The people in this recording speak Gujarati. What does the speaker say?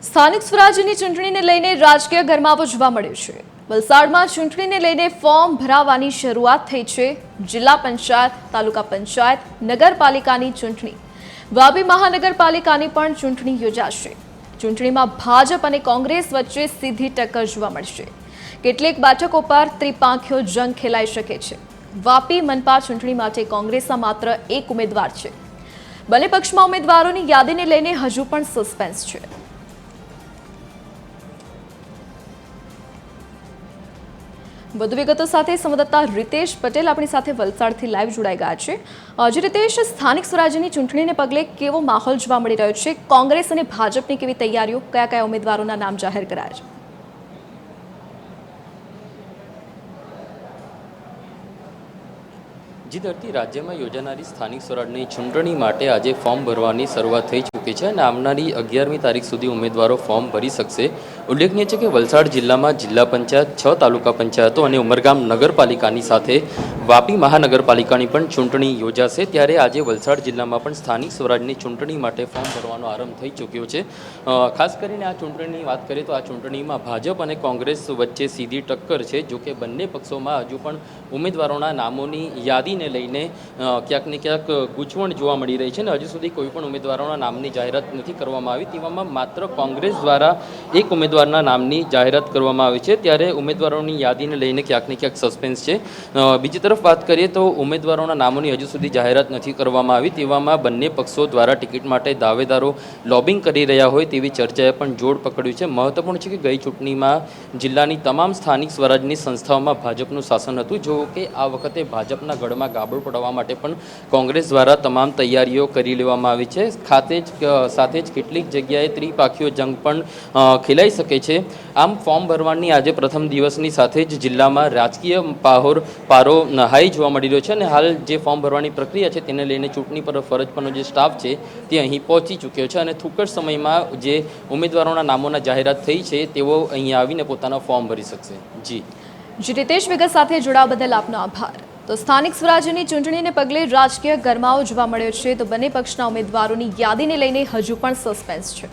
સ્થાનિક સ્વરાજ્યની ચૂંટણીને લઈને રાજકીય ગરમાવો જોવા મળ્યો છે। વલસાડમાં ચૂંટણીને લઈને ફોર્મ ભરાવાની શરૂઆત થઈ છે। જિલ્લા પંચાયત, તાલુકા પંચાયત, નગરપાલિકાની ચૂંટણી, વાપી મહાનગરપાલિકાની પણ ચૂંટણી યોજાશે। ચૂંટણીમાં ભાજપ અને કોંગ્રેસ વચ્ચે સીધી ટક્કર જોવા મળશે। કેટલીક બેઠકો પર ત્રિપાંખીયો જંગ ખેલાઈ શકે છે। વાપી મનપા ચૂંટણી માટે કોંગ્રેસના માત્ર એક ઉમેદવાર છે। બંને પક્ષમાં ઉમેદવારોની યાદીને લઈને હજુ પણ સસ્પેન્સ છે। વધુ વિગતો સાથે સંવાદદાતા રીતેશ પટેલ આપણી સાથે વલસાડથી લાઈવ જોડાઈ ગયા છે। જે રીતેશ, સ્થાનિક સ્વરાજ્યની ચૂંટણીને પગલે કેવો માહોલ જોવા મળી રહ્યો છે? કોંગ્રેસ અને ભાજપની કેવી તૈયારીઓ, કયા કયા ઉમેદવારોના નામ જાહેર કરાયા છે? જી ધરતી, રાજ્યમાં યોજાનારી સ્થાનિક સ્વરાજની ચૂંટણી માટે આજે ફોર્મ ભરવાની શરૂઆત થઈ ચૂકી છે અને આવનારી 11મી તારીખ સુધી ઉમેદવારો ફોર્મ ભરી શકશે। ઉલ્લેખનીય છે કે વલસાડ જિલ્લામાં જિલ્લા પંચાયત, 6 તાલુકા પંચાયતો અને ઉમરગામ નગરપાલિકાની સાથે વાપી મહાનગરપાલિકાની પણ ચૂંટણી યોજાશે। ત્યારે આજે વલસાડ જિલ્લામાં પણ સ્થાનિક સ્વરાજની ચૂંટણી માટે ફોર્મ ભરવાનો આરંભ થઈ ચૂક્યો છે। ખાસ કરીને આ ચૂંટણીની વાત કરીએ તો આ ચૂંટણીમાં ભાજપ અને કોંગ્રેસ વચ્ચે સીધી ટક્કર છે। જો કે બંને પક્ષોમાં હજુ પણ ઉમેદવારોના નામોની યાદીને લઈને ક્યાંક ને ક્યાંક ગૂંચવણ જોવા મળી રહી છે અને હજુ સુધી કોઈ પણ ઉમેદવારોના નામની જાહેરાત નથી કરવામાં આવી। તેવામાં માત્ર કોંગ્રેસ દ્વારા એક ઉમેદવારના નામની જાહેરાત કરવામાં આવી છે। ત્યારે ઉમેદવારોની યાદીને લઈને ક્યાંક ને ક્યાંક સસ્પેન્સ છે। બીજી તરફ વાત કરીએ તો ઉમેદવારોના નામોની હજુ સુધી જાહેરાત નથી કરવામાં આવી। તેવામાં બંને પક્ષો દ્વારા ટિકિટ માટે દાવેદારો લોબિંગ કરી રહ્યા હોય તેવી ચર્ચાએ પણ જોર પકડ્યું છે। મહત્વપૂર્ણ છે કે ગઈ ચૂંટણીમાં જિલ્લાની તમામ સ્થાનિક સ્વરાજની સંસ્થાઓમાં ભાજપનું શાસન હતું। જો કે આ વખતે ભાજપના ગઢમાં ગાબડું પડવા માટે પણ કોંગ્રેસ દ્વારા તમામ તૈયારીઓ કરી લેવામાં આવી છે। સાથે જ કેટલીક જગ્યાએ ત્રિપાંખીયો જંગ પણ ખેલાઈ શકે છે। આમ ફોર્મ ભરવાની આજે પ્રથમ દિવસની સાથે જ જિલ્લામાં રાજકીય પારો હાઈ જોવા મળી રહ્યો છે અને હાલ જે ફોર્મ ભરવાની પ્રક્રિયા છે તેને લઈને ચૂંટણી પર ફરજ પરનો જે સ્ટાફ છે તે અહીં પહોંચી ચૂક્યો છે અને થોડા સમયમાં જે ઉમેદવારોના નામોના જાહેરાત થઈ છે તેઓ અહીં આવીને પોતાના ફોર્મ ભરી શકશે। જી રીતેશ, વિગત સાથે જોડાવા બદલ આપનો આભાર। તો સ્થાનિક સ્વરાજ્યની ચૂંટણીને પગલે રાજકીય ગરમાવો જોવા મળ્યો છે, તો બંને પક્ષના ઉમેદવારોની યાદીને લઈને હજુ પણ સસ્પેન્સ છે।